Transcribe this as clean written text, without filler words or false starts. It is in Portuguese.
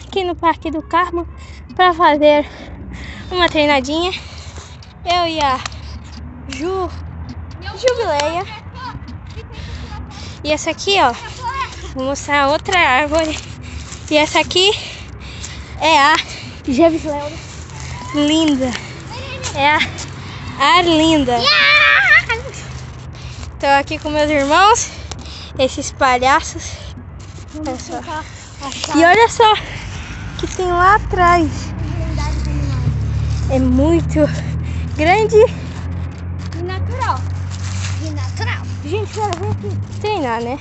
aqui no Parque do Carmo para fazer uma treinadinha. Eu e a Jubileia. E essa aqui, ó, vou mostrar outra árvore. E essa aqui é a Jubileia linda. É a Arlinda. Tô aqui com meus irmãos, esses palhaços. Olha só. E olha só que tem lá atrás. É muito grande e natural. Gente, bora ver aqui. Treinar, né?